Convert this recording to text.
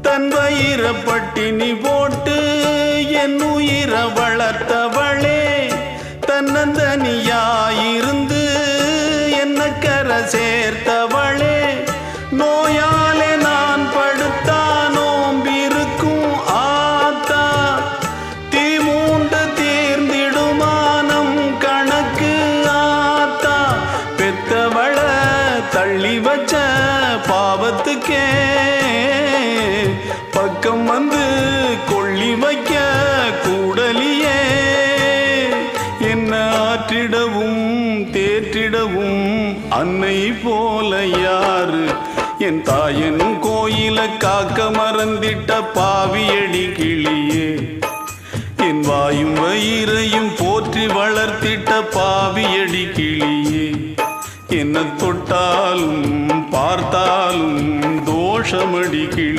தன் வயிற பட்டினி போட்டு என் உயிர வளர்த்தவளே, தன்னந்தனியாயிருந்து என்ன கரை சேர்த்தவளே, நோயாலே நான் படுத்தா நோம்பிருக்கும் ஆத்தா, தீ மூண்டு தீர்ந்திடுமானம் கணக்கு ஆத்தா, பெத்தவள தள்ளி வச்ச பாவத்துக்கே பக்கம் வந்து கொள்ளி வைக்க கூடலியே, என்ன ஆற்றிடவும் தேற்றிடவும் அன்னை போல யாரு, என் தாயன் கோயில காக்க மறந்திட்ட பாவியடி கிளியே, என் வாயும் வயிறையும் போற்றி வளர்த்திட்ட பாவியடி கிளியே, என்ன தொட்டாலும் பார்த்தாலும் தோஷமடி கிளி.